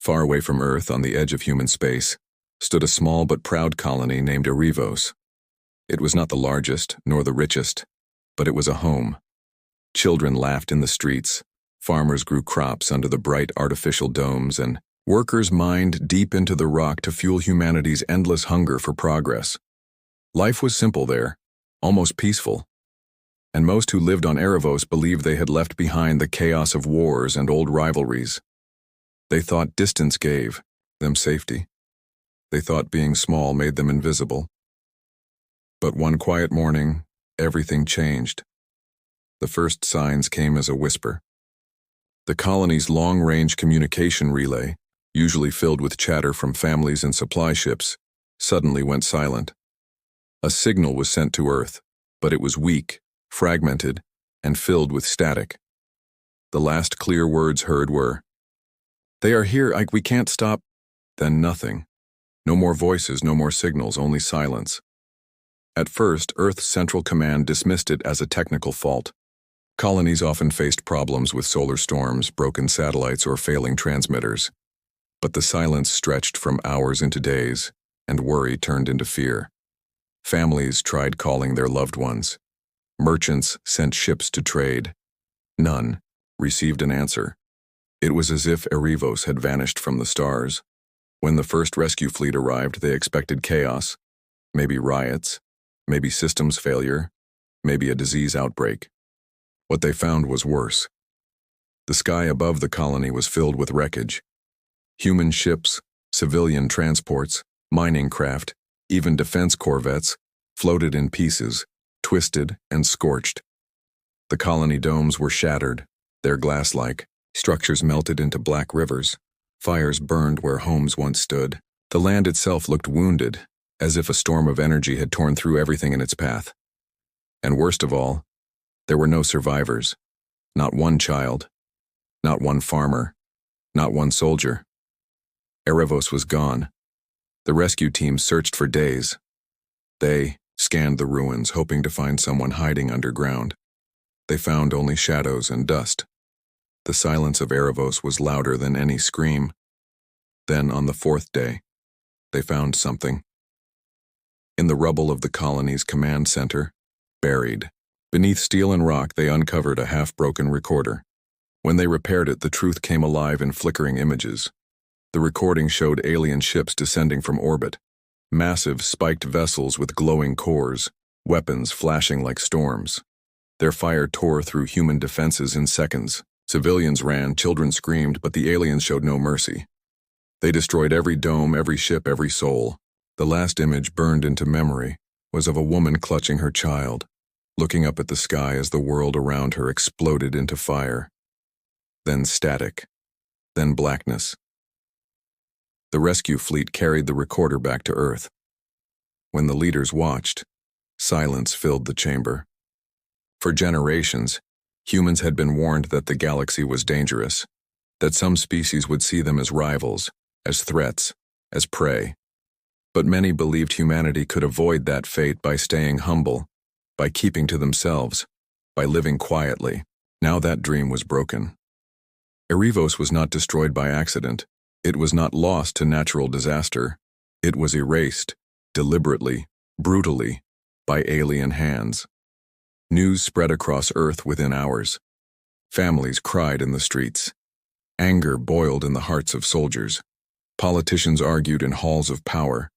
Far away from Earth, on the edge of human space, stood a small but proud colony named Erebos. It was not the largest, nor the richest, but it was a home. Children laughed in the streets, farmers grew crops under the bright artificial domes, and workers mined deep into the rock to fuel humanity's endless hunger for progress. Life was simple there, almost peaceful, and most who lived on Erebos believed they had left behind the chaos of wars and old rivalries. They thought distance gave them safety. They thought being small made them invisible. But one quiet morning, everything changed. The first signs came as a whisper. The colony's long-range communication relay, usually filled with chatter from families and supply ships, suddenly went silent. A signal was sent to Earth, but it was weak, fragmented, and filled with static. The last clear words heard were, "They are here, Ike, we can't stop." Then nothing. No more voices, no more signals, only silence. At first, Earth's Central Command dismissed it as a technical fault. Colonies often faced problems with solar storms, broken satellites, or failing transmitters. But the silence stretched from hours into days, and worry turned into fear. Families tried calling their loved ones. Merchants sent ships to trade. None received an answer. It was as if Erebos had vanished from the stars. When the first rescue fleet arrived, they expected chaos, maybe riots, maybe systems failure, maybe a disease outbreak. What they found was worse. The sky above the colony was filled with wreckage. Human ships, civilian transports, mining craft, even defense corvettes, floated in pieces, twisted and scorched. The colony domes were shattered, their glass-like structures melted into black rivers. Fires burned where homes once stood. The land itself looked wounded, as if a storm of energy had torn through everything in its path. And worst of all, there were no survivors. Not one child. Not one farmer. Not one soldier. Erebos was gone. The rescue team searched for days. They scanned the ruins, hoping to find someone hiding underground. They found only shadows and dust. The silence of Erebos was louder than any scream. Then, on the fourth day, they found something. In the rubble of the colony's command center, buried, beneath steel and rock, they uncovered a half-broken recorder. When they repaired it, the truth came alive in flickering images. The recording showed alien ships descending from orbit, massive spiked vessels with glowing cores, weapons flashing like storms. Their fire tore through human defenses in seconds. Civilians ran, children screamed, but the aliens showed no mercy. They destroyed every dome, every ship, every soul. The last image burned into memory was of a woman clutching her child, looking up at the sky as the world around her exploded into fire. Then static. Then blackness. The rescue fleet carried the recorder back to Earth. When the leaders watched, silence filled the chamber. For generations, humans had been warned that the galaxy was dangerous, that some species would see them as rivals, as threats, as prey. But many believed humanity could avoid that fate by staying humble, by keeping to themselves, by living quietly. Now that dream was broken. Erebos was not destroyed by accident. It was not lost to natural disaster. It was erased, deliberately, brutally, by alien hands. News spread across Earth within hours. Families cried in the streets. Anger boiled in the hearts of soldiers. Politicians argued in halls of power.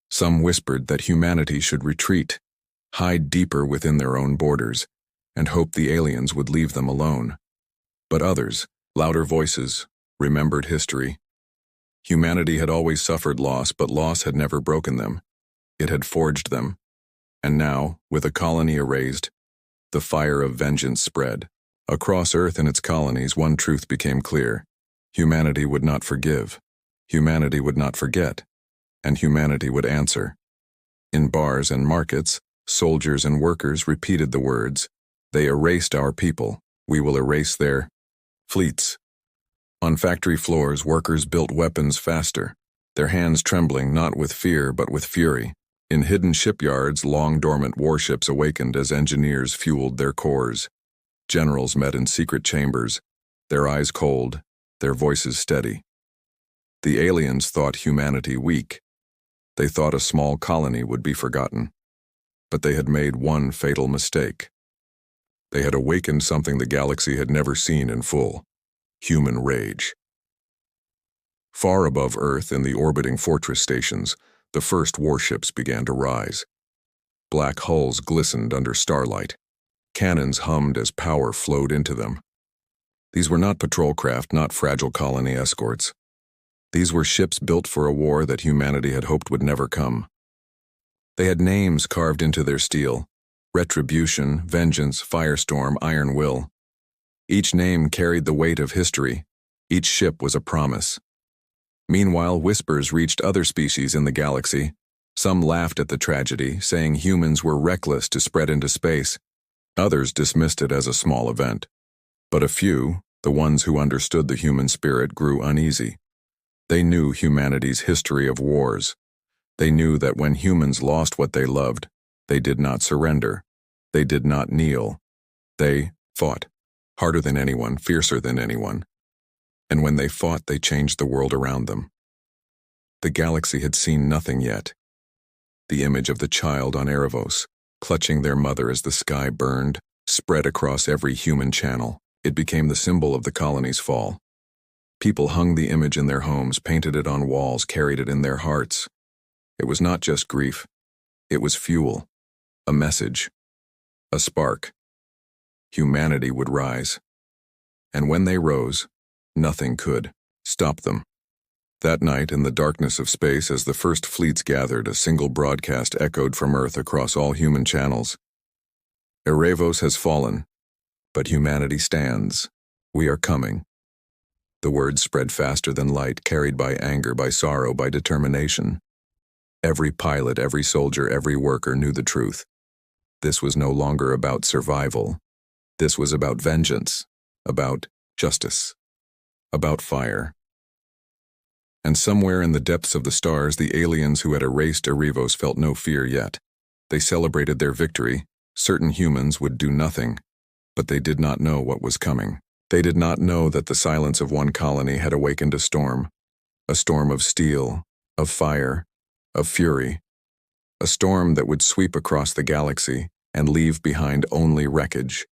Some whispered that humanity should retreat, hide deeper within their own borders, and hope the aliens would leave them alone. But others, louder voices, remembered history. Humanity had always suffered loss, but loss had never broken them. It had forged them. And now, with a colony erased, the fire of vengeance spread. Across Earth and its colonies, one truth became clear. Humanity would not forgive. Humanity would not forget. And humanity would answer. In bars and markets, soldiers and workers repeated the words, "They erased our people. We will erase their fleets." On factory floors, workers built weapons faster, their hands trembling not with fear but with fury. In hidden shipyards, long-dormant warships awakened as engineers fueled their cores. Generals met in secret chambers, their eyes cold, their voices steady. The aliens thought humanity weak. They thought a small colony would be forgotten. But they had made one fatal mistake. They had awakened something the galaxy had never seen in full: human rage. Far above Earth, in the orbiting fortress stations, the first warships began to rise. Black hulls glistened under starlight. Cannons hummed as power flowed into them. These were not patrol craft, not fragile colony escorts. These were ships built for a war that humanity had hoped would never come. They had names carved into their steel: Retribution, Vengeance, Firestorm, Iron Will. Each name carried the weight of history. Each ship was a promise. Meanwhile, whispers reached other species in the galaxy. Some laughed at the tragedy, saying humans were reckless to spread into space. Others dismissed it as a small event. But a few, the ones who understood the human spirit, grew uneasy. They knew humanity's history of wars. They knew that when humans lost what they loved, they did not surrender. They did not kneel. They fought, harder than anyone, fiercer than anyone. And when they fought, they changed the world around them. The galaxy had seen nothing yet. The image of the child on Erebos, clutching their mother as the sky burned, spread across every human channel. It became the symbol of the colony's fall. People hung the image in their homes, painted it on walls, carried it in their hearts. It was not just grief. It was fuel, a message, a spark. Humanity would rise. And when they rose, nothing could stop them. That night, in the darkness of space, as the first fleets gathered, a single broadcast echoed from Earth across all human channels. Erebos has fallen, but humanity stands. We are coming. The words spread faster than light, carried by anger, by sorrow, by determination. Every pilot, every soldier, every worker knew the truth. This was no longer about survival. This was about vengeance, about justice, about fire. And somewhere in the depths of the stars, the aliens who had erased Erebos felt no fear yet. They celebrated their victory. Certain humans would do nothing, but they did not know what was coming. They did not know that the silence of one colony had awakened a storm of steel, of fire, of fury, a storm that would sweep across the galaxy and leave behind only wreckage,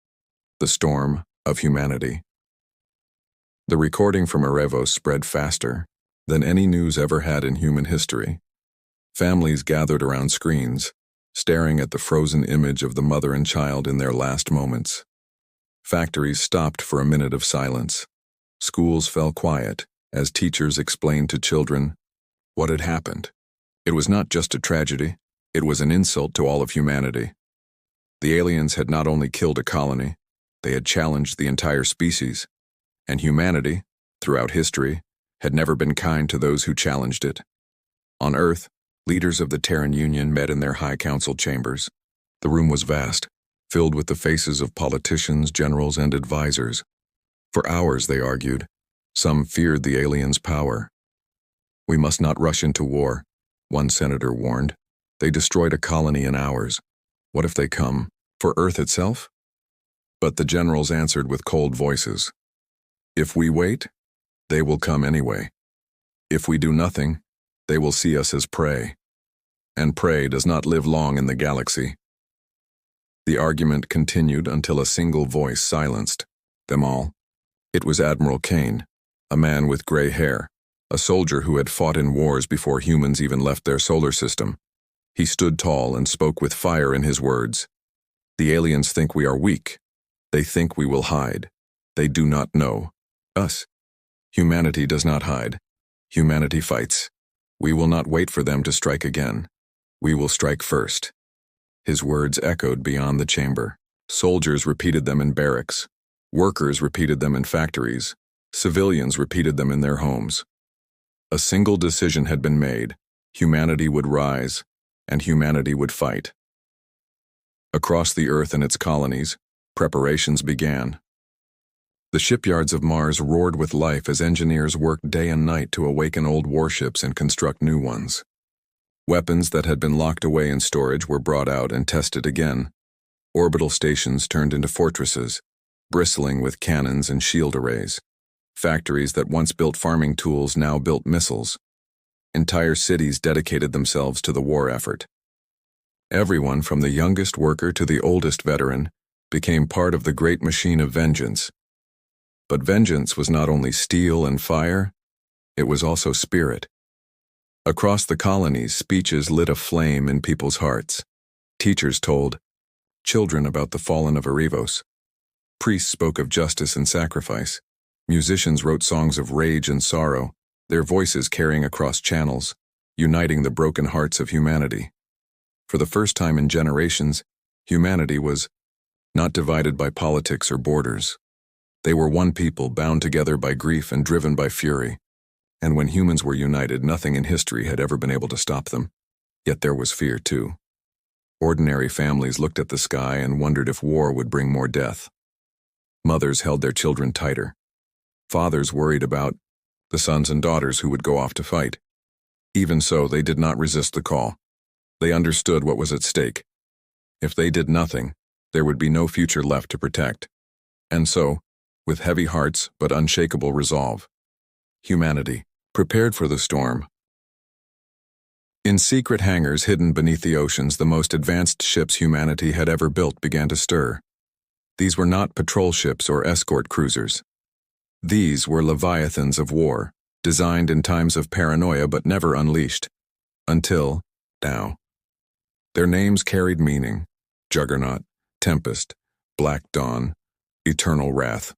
the storm of humanity. The recording from Erebos spread faster than any news ever had in human history. Families gathered around screens, staring at the frozen image of the mother and child in their last moments. Factories stopped for a minute of silence. Schools fell quiet as teachers explained to children what had happened. It was not just a tragedy, it was an insult to all of humanity. The aliens had not only killed a colony, they had challenged the entire species, and humanity, throughout history, had never been kind to those who challenged it. On Earth, leaders of the Terran Union met in their high council chambers. The room was vast, filled with the faces of politicians, generals, and advisors. For hours they argued. Some feared the aliens' power. "We must not rush into war," one senator warned. "They destroyed a colony in hours. What if they come for Earth itself?" But the generals answered with cold voices. "If we wait, they will come anyway. If we do nothing, they will see us as prey. And prey does not live long in the galaxy." The argument continued until a single voice silenced them all. It was Admiral Kane, a man with gray hair, a soldier who had fought in wars before humans even left their solar system. He stood tall and spoke with fire in his words. "The aliens think we are weak. They think we will hide. They do not know us. Humanity does not hide. Humanity fights. We will not wait for them to strike again. We will strike first." His words echoed beyond the chamber. Soldiers repeated them in barracks. Workers repeated them in factories. Civilians repeated them in their homes. A single decision had been made. Humanity would rise, and humanity would fight. Across the Earth and its colonies, preparations began. The shipyards of Mars roared with life as engineers worked day and night to awaken old warships and construct new ones. Weapons that had been locked away in storage were brought out and tested again. Orbital stations turned into fortresses, bristling with cannons and shield arrays. Factories that once built farming tools now built missiles. Entire cities dedicated themselves to the war effort. Everyone from the youngest worker to the oldest veteran became part of the great machine of vengeance. But vengeance was not only steel and fire, it was also spirit. Across the colonies, speeches lit a flame in people's hearts. Teachers told children about the fallen of Erebos. Priests spoke of justice and sacrifice. Musicians wrote songs of rage and sorrow, their voices carrying across channels, uniting the broken hearts of humanity. For the first time in generations, humanity was not divided by politics or borders. They were one people bound together by grief and driven by fury. And when humans were united, nothing in history had ever been able to stop them. Yet there was fear too. Ordinary families looked at the sky and wondered if war would bring more death. Mothers held their children tighter. Fathers worried about the sons and daughters who would go off to fight. Even so, they did not resist the call. They understood what was at stake. If they did nothing, there would be no future left to protect. And so, with heavy hearts but unshakable resolve, humanity prepared for the storm. In secret hangars hidden beneath the oceans, the most advanced ships humanity had ever built began to stir. These were not patrol ships or escort cruisers. These were leviathans of war, designed in times of paranoia but never unleashed. Until now. Their names carried meaning: Juggernaut, Tempest, Black Dawn, Eternal Wrath.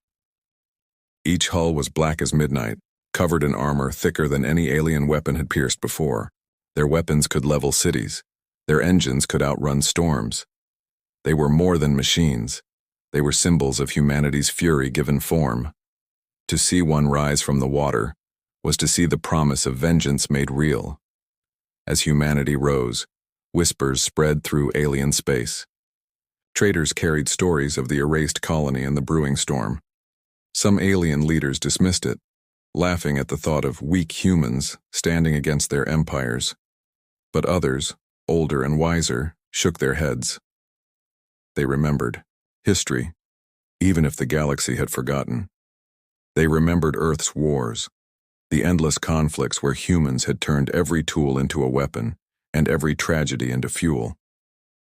Each hull was black as midnight, covered in armor thicker than any alien weapon had pierced before. Their weapons could level cities. Their engines could outrun storms. They were more than machines. They were symbols of humanity's fury given form. To see one rise from the water was to see the promise of vengeance made real. As humanity rose, whispers spread through alien space. Traders carried stories of the erased colony and the brewing storm. Some alien leaders dismissed it, laughing at the thought of weak humans standing against their empires. But others, older and wiser, shook their heads. They remembered history, even if the galaxy had forgotten. They remembered Earth's wars, the endless conflicts where humans had turned every tool into a weapon and every tragedy into fuel.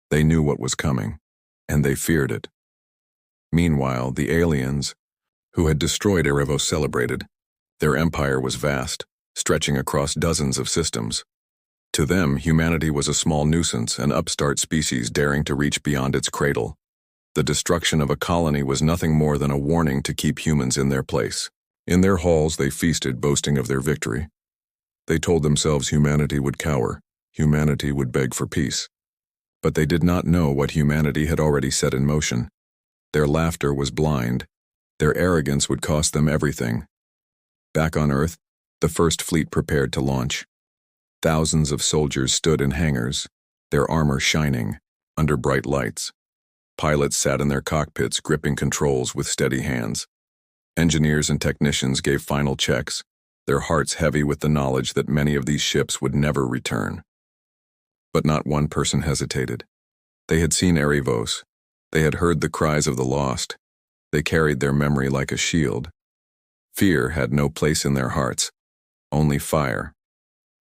They knew what was coming, and they feared it. Meanwhile, the aliens, who had destroyed Erebos, celebrated. Their empire was vast, stretching across dozens of systems. To them, humanity was a small nuisance, an upstart species daring to reach beyond its cradle. The destruction of a colony was nothing more than a warning to keep humans in their place. In their halls, they feasted, boasting of their victory. They told themselves humanity would cower, humanity would beg for peace. But they did not know what humanity had already set in motion. Their laughter was blind. Their arrogance would cost them everything. Back on Earth, the first fleet prepared to launch. Thousands of soldiers stood in hangars, their armor shining, under bright lights. Pilots sat in their cockpits, gripping controls with steady hands. Engineers and technicians gave final checks, their hearts heavy with the knowledge that many of these ships would never return. But not one person hesitated. They had seen Erebos. They had heard the cries of the lost. They carried their memory like a shield. Fear had no place in their hearts, only fire.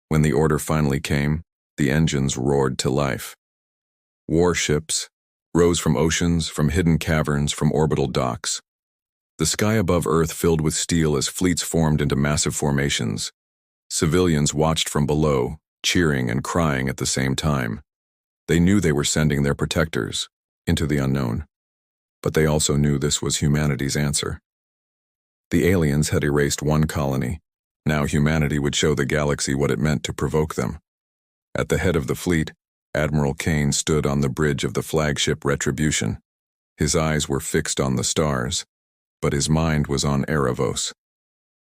When the order finally came, the engines roared to life. Warships rose from oceans, from hidden caverns, from orbital docks. The sky above Earth filled with steel as fleets formed into massive formations. Civilians watched from below, cheering and crying at the same time. They knew they were sending their protectors into the unknown. But they also knew this was humanity's answer. The aliens had erased one colony. Now humanity would show the galaxy what it meant to provoke them. At the head of the fleet, Admiral Kane stood on the bridge of the flagship Retribution. His eyes were fixed on the stars, but his mind was on Erebos.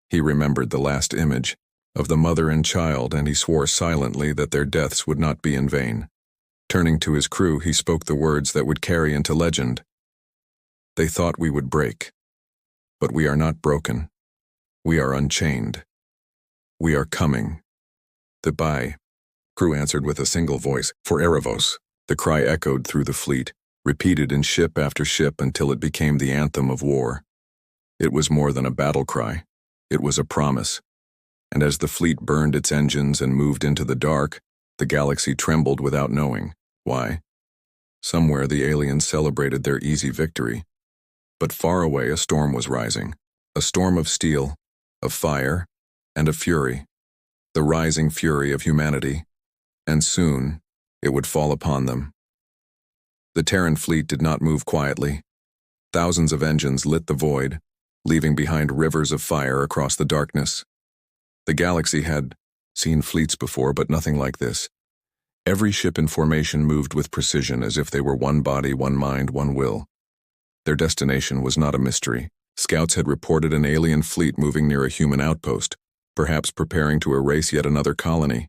He remembered the last image of the mother and child, and he swore silently that their deaths would not be in vain. Turning to his crew, he spoke the words that would carry into legend. They thought we would break, but we are not broken. We are unchained. We are coming. The bye, crew answered with a single voice, for Erebos. The cry echoed through the fleet, repeated in ship after ship until it became the anthem of war. It was more than a battle cry. It was a promise. And as the fleet burned its engines and moved into the dark, the galaxy trembled without knowing why. Somewhere the aliens celebrated their easy victory. But far away a storm was rising. A storm of steel, of fire, and of fury. The rising fury of humanity. And soon, it would fall upon them. The Terran fleet did not move quietly. Thousands of engines lit the void, leaving behind rivers of fire across the darkness. The galaxy had seen fleets before, but nothing like this. Every ship in formation moved with precision as if they were one body, one mind, one will. Their destination was not a mystery. Scouts had reported an alien fleet moving near a human outpost, perhaps preparing to erase yet another colony.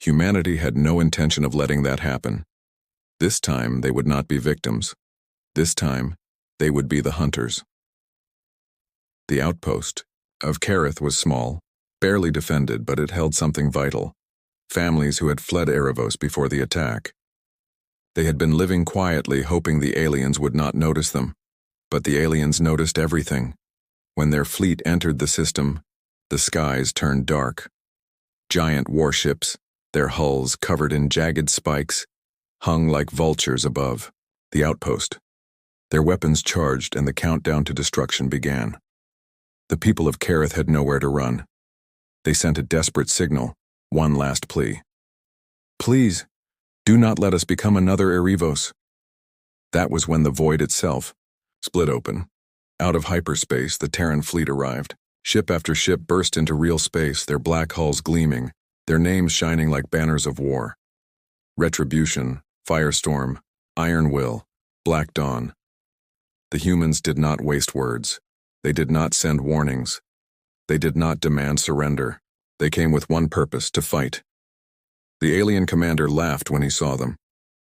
Humanity had no intention of letting that happen. This time, they would not be victims. This time, they would be the hunters. The outpost of Kareth was small, barely defended, but it held something vital. Families who had fled Erebos before the attack. They had been living quietly, hoping the aliens would not notice them. But the aliens noticed everything. When their fleet entered the system, the skies turned dark. Giant warships, their hulls covered in jagged spikes, hung like vultures above the outpost. Their weapons charged and the countdown to destruction began. The people of Kareth had nowhere to run. They sent a desperate signal, one last plea. Please, do not let us become another Erebos. That was when the void itself split open. Out of hyperspace, the Terran fleet arrived. Ship after ship burst into real space, their black hulls gleaming, their names shining like banners of war. Retribution, Firestorm, Iron Will, Black Dawn. The humans did not waste words. They did not send warnings. They did not demand surrender. They came with one purpose, to fight. The alien commander laughed when he saw them.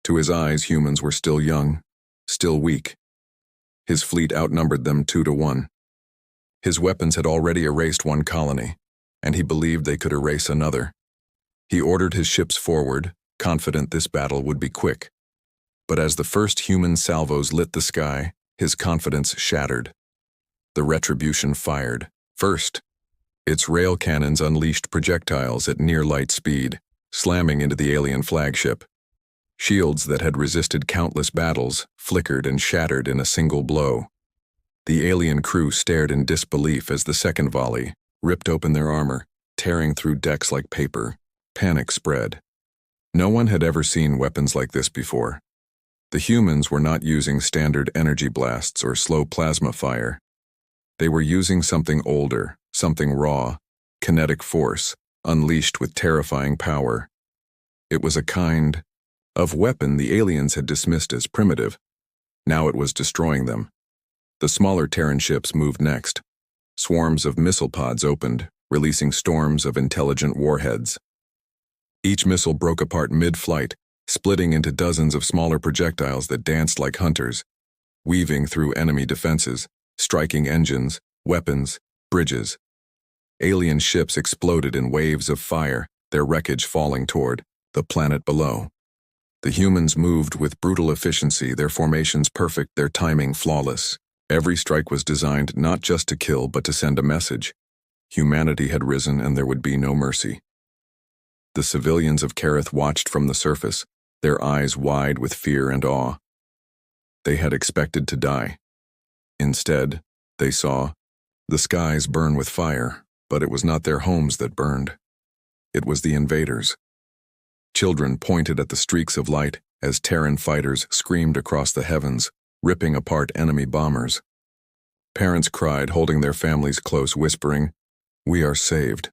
To his eyes, humans were still young, still weak. His fleet outnumbered them 2-1. His weapons had already erased one colony, and he believed they could erase another. He ordered his ships forward, confident this battle would be quick. But as the first human salvos lit the sky, his confidence shattered. The Retribution fired. First, its rail cannons unleashed projectiles at near light speed, slamming into the alien flagship. Shields that had resisted countless battles flickered and shattered in a single blow. The alien crew stared in disbelief as the second volley ripped open their armor, tearing through decks like paper. Panic spread. No one had ever seen weapons like this before. The humans were not using standard energy blasts or slow plasma fire. They were using something older, something raw, kinetic force, unleashed with terrifying power. It was a kind of weapon the aliens had dismissed as primitive. Now it was destroying them. The smaller Terran ships moved next. Swarms of missile pods opened, releasing storms of intelligent warheads. Each missile broke apart mid-flight, splitting into dozens of smaller projectiles that danced like hunters, weaving through enemy defenses, striking engines, weapons, bridges. Alien ships exploded in waves of fire, their wreckage falling toward the planet below. The humans moved with brutal efficiency, their formations perfect, their timing flawless. Every strike was designed not just to kill, but to send a message. Humanity had risen and there would be no mercy. The civilians of Kareth watched from the surface, their eyes wide with fear and awe. They had expected to die. Instead, they saw the skies burn with fire, but it was not their homes that burned. It was the invaders. Children pointed at the streaks of light as Terran fighters screamed across the heavens, ripping apart enemy bombers. Parents cried, holding their families close, whispering, "We are saved."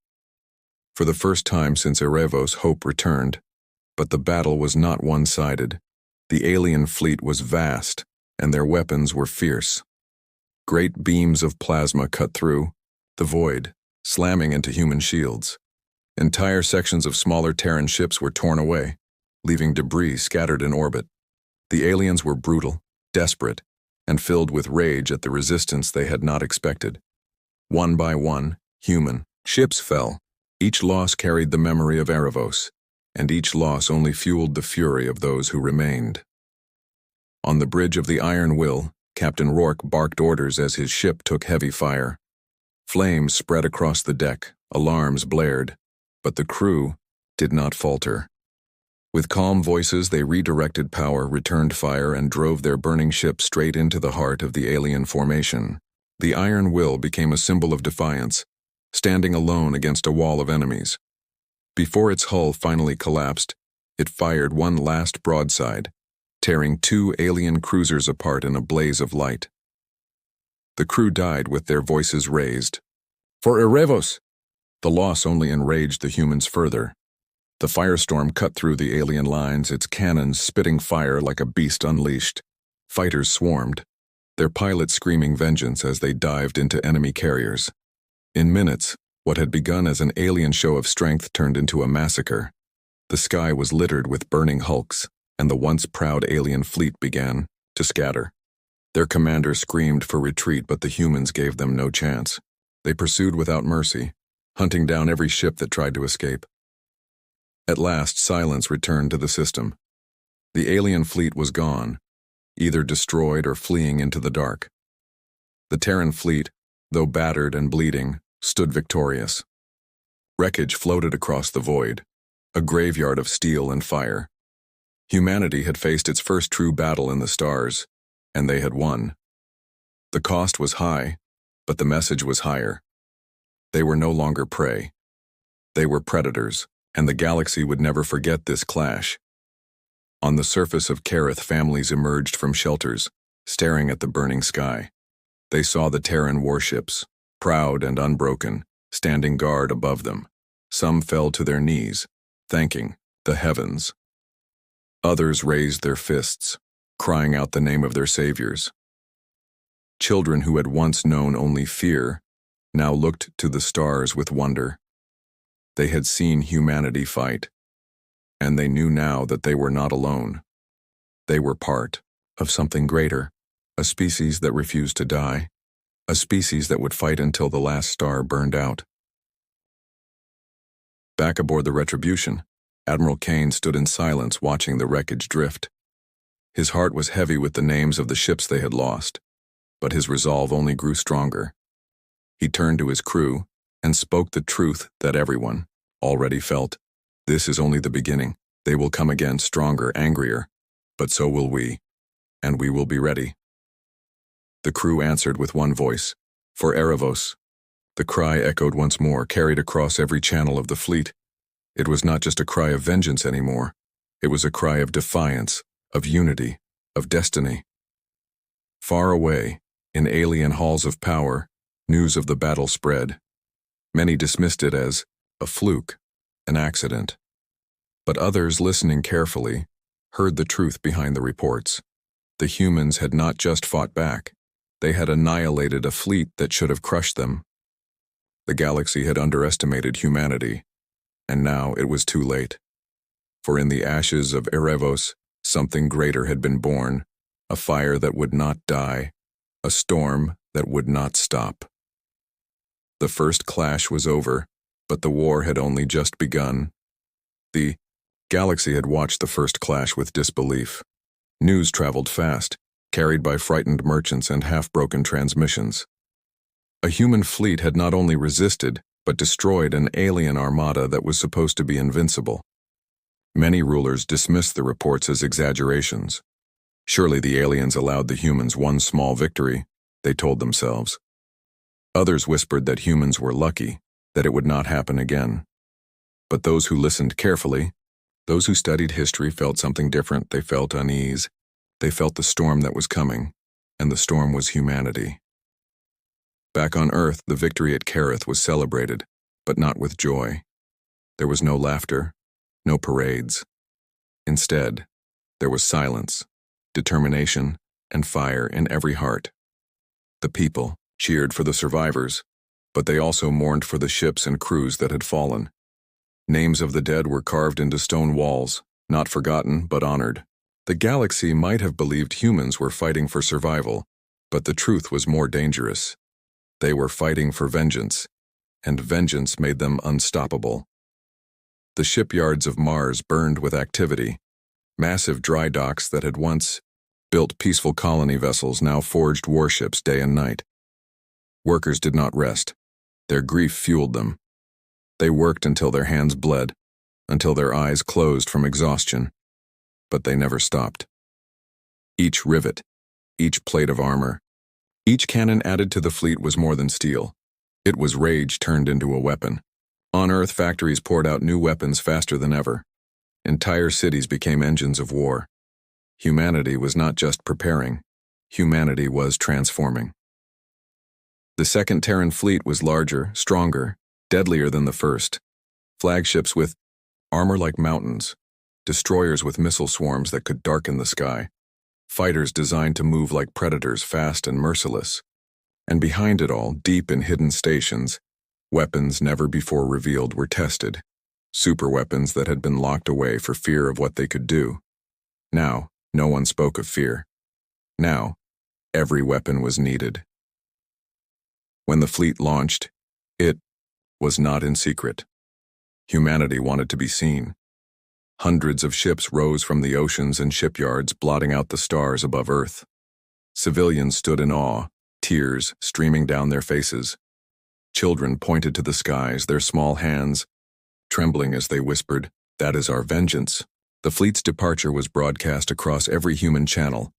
For the first time since Erebos, hope returned. But the battle was not one-sided. The alien fleet was vast, and their weapons were fierce. Great beams of plasma cut through the void, slamming into human shields. Entire sections of smaller Terran ships were torn away, leaving debris scattered in orbit. The aliens were brutal, desperate, and filled with rage at the resistance they had not expected. One by one, human ships fell. Each loss carried the memory of Erebos, and each loss only fueled the fury of those who remained. On the bridge of the Iron Will, Captain Rourke barked orders as his ship took heavy fire. Flames spread across the deck, alarms blared, but the crew did not falter. With calm voices, they redirected power, returned fire, and drove their burning ship straight into the heart of the alien formation. The iron will became a symbol of defiance, standing alone against a wall of enemies. Before its hull finally collapsed, it fired one last broadside, tearing 2 alien cruisers apart in a blaze of light. The crew died with their voices raised. "For Erebos!" The loss only enraged the humans further. The firestorm cut through the alien lines, its cannons spitting fire like a beast unleashed. Fighters swarmed, their pilots screaming vengeance as they dived into enemy carriers. In minutes, what had begun as an alien show of strength turned into a massacre. The sky was littered with burning hulks, and the once proud alien fleet began to scatter. Their commander screamed for retreat, but the humans gave them no chance. They pursued without mercy, hunting down every ship that tried to escape. At last, silence returned to the system. The alien fleet was gone, either destroyed or fleeing into the dark. The Terran fleet, though battered and bleeding, stood victorious. Wreckage floated across the void, a graveyard of steel and fire. Humanity had faced its first true battle in the stars, and they had won. The cost was high, but the message was higher. They were no longer prey. They were predators, and the galaxy would never forget this clash. On the surface of Kareth, families emerged from shelters, staring at the burning sky. They saw the Terran warships, proud and unbroken, standing guard above them. Some fell to their knees, thanking the heavens. Others raised their fists, crying out the name of their saviors. Children who had once known only fear now looked to the stars with wonder. They had seen humanity fight, and they knew now that they were not alone. They were part of something greater, a species that refused to die, a species that would fight until the last star burned out. Back aboard the Retribution, Admiral Kane stood in silence watching the wreckage drift. His heart was heavy with the names of the ships they had lost, but his resolve only grew stronger. He turned to his crew and spoke the truth that everyone already felt. This is only the beginning. They will come again stronger, angrier, but so will we, and we will be ready. The crew answered with one voice, "For Erebos." The cry echoed once more, carried across every channel of the fleet. It was not just a cry of vengeance anymore. It was a cry of defiance, of unity, of destiny. Far away, in alien halls of power, news of the battle spread. Many dismissed it as a fluke, an accident. But others, listening carefully, heard the truth behind the reports. The humans had not just fought back. They had annihilated a fleet that should have crushed them. The galaxy had underestimated humanity, and now it was too late. For in the ashes of Erebos, something greater had been born, a fire that would not die, a storm that would not stop. The first clash was over, but the war had only just begun. The galaxy had watched the first clash with disbelief. News traveled fast, carried by frightened merchants and half-broken transmissions. A human fleet had not only resisted, but destroyed an alien armada that was supposed to be invincible. Many rulers dismissed the reports as exaggerations. Surely the aliens allowed the humans one small victory, they told themselves. Others whispered that humans were lucky, that it would not happen again. But those who listened carefully, those who studied history, felt something different. They felt unease. They felt the storm that was coming, and the storm was humanity. Back on Earth, the victory at Kareth was celebrated, but not with joy. There was no laughter, no parades. Instead, there was silence, determination, and fire in every heart. The people cheered for the survivors, but they also mourned for the ships and crews that had fallen. Names of the dead were carved into stone walls, not forgotten but honored. The galaxy might have believed humans were fighting for survival, but the truth was more dangerous. They were fighting for vengeance, and vengeance made them unstoppable. The shipyards of Mars burned with activity. Massive dry docks that had once built peaceful colony vessels now forged warships day and night. Workers did not rest. Their grief fueled them. They worked until their hands bled, until their eyes closed from exhaustion. But they never stopped. Each rivet, each plate of armor, each cannon added to the fleet was more than steel. It was rage turned into a weapon. On Earth, factories poured out new weapons faster than ever. Entire cities became engines of war. Humanity was not just preparing. Humanity was transforming. The Second Terran Fleet was larger, stronger, deadlier than the first. Flagships with armor like mountains, destroyers with missile swarms that could darken the sky, fighters designed to move like predators, fast and merciless. And behind it all, deep in hidden stations, weapons never before revealed were tested, superweapons that had been locked away for fear of what they could do. Now, no one spoke of fear. Now, every weapon was needed. When the fleet launched, it was not in secret. Humanity wanted to be seen. Hundreds of ships rose from the oceans and shipyards, blotting out the stars above Earth. Civilians stood in awe, tears streaming down their faces. Children pointed to the skies, their small hands trembling as they whispered, "That is our vengeance." The fleet's departure was broadcast across every human channel,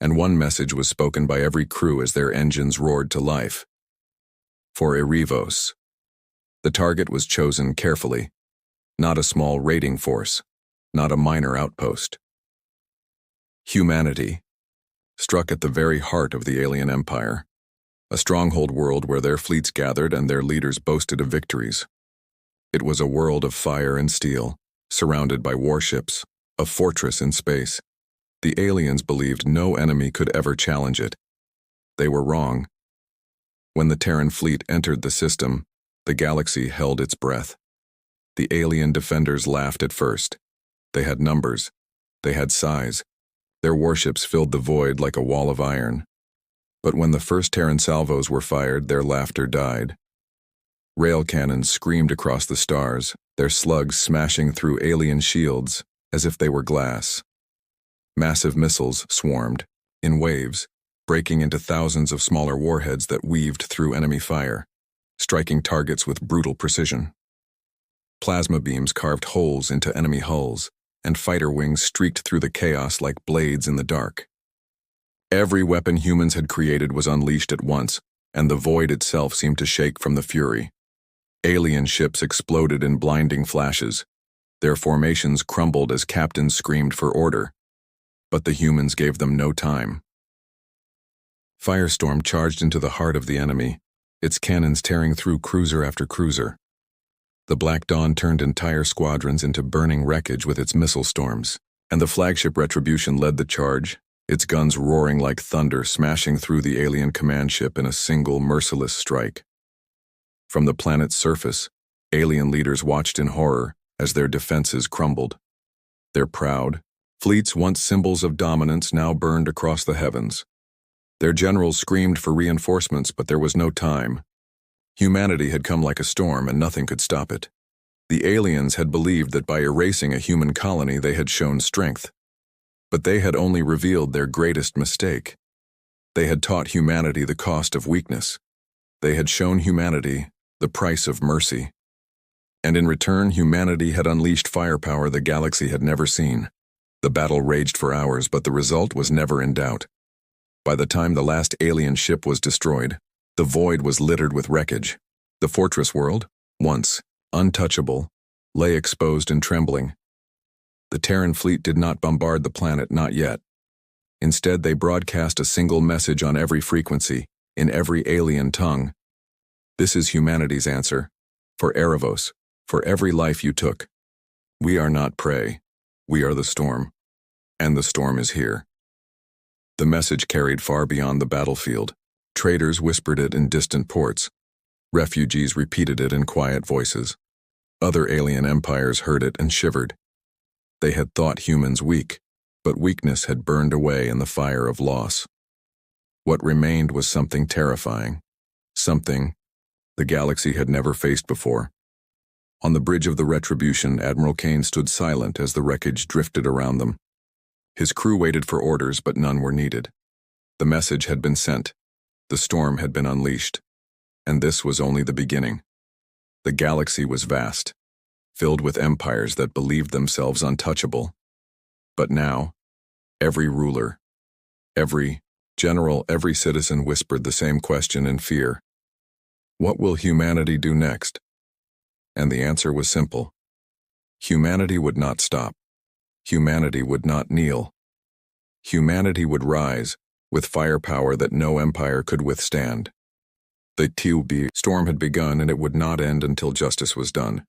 and one message was spoken by every crew as their engines roared to life. For Erebos. The target was chosen carefully, not a small raiding force, not a minor outpost. Humanity, struck at the very heart of the alien empire, a stronghold world where their fleets gathered and their leaders boasted of victories. It was a world of fire and steel, surrounded by warships, a fortress in space. The aliens believed no enemy could ever challenge it. They were wrong. When the Terran fleet entered the system, the galaxy held its breath. The alien defenders laughed at first. They had numbers. They had size. Their warships filled the void like a wall of iron. But when the first Terran salvos were fired, their laughter died. Rail cannons screamed across the stars, their slugs smashing through alien shields as if they were glass. Massive missiles swarmed, in waves, breaking into thousands of smaller warheads that weaved through enemy fire, striking targets with brutal precision. Plasma beams carved holes into enemy hulls, and fighter wings streaked through the chaos like blades in the dark. Every weapon humans had created was unleashed at once, and the void itself seemed to shake from the fury. Alien ships exploded in blinding flashes. Their formations crumbled as captains screamed for order. But the humans gave them no time. Firestorm charged into the heart of the enemy, its cannons tearing through cruiser after cruiser. The Black Dawn turned entire squadrons into burning wreckage with its missile storms, and the flagship Retribution led the charge, its guns roaring like thunder, smashing through the alien command ship in a single merciless strike. From the planet's surface, alien leaders watched in horror as their defenses crumbled. Their proud fleets, once symbols of dominance, now burned across the heavens. Their generals screamed for reinforcements, but there was no time. Humanity had come like a storm, and nothing could stop it. The aliens had believed that by erasing a human colony they had shown strength. But they had only revealed their greatest mistake. They had taught humanity the cost of weakness. They had shown humanity the price of mercy. And in return, humanity had unleashed firepower the galaxy had never seen. The battle raged for hours, but the result was never in doubt. By the time the last alien ship was destroyed, the void was littered with wreckage. The fortress world, once untouchable, lay exposed and trembling. The Terran fleet did not bombard the planet, not yet. Instead, they broadcast a single message on every frequency, in every alien tongue. This is humanity's answer. For Erebos, for every life you took. We are not prey. We are the storm. And the storm is here. The message carried far beyond the battlefield. Traders whispered it in distant ports. Refugees repeated it in quiet voices. Other alien empires heard it and shivered. They had thought humans weak, but weakness had burned away in the fire of loss. What remained was something terrifying. Something the galaxy had never faced before. On the bridge of the Retribution, Admiral Kane stood silent as the wreckage drifted around them. His crew waited for orders, but none were needed. The message had been sent. The storm had been unleashed. And this was only the beginning. The galaxy was vast, filled with empires that believed themselves untouchable. But now, every ruler, every general, every citizen whispered the same question in fear. What will humanity do next? And the answer was simple. Humanity would not stop. Humanity would not kneel. Humanity would rise, with firepower that no empire could withstand. The TUB storm had begun, and it would not end until justice was done.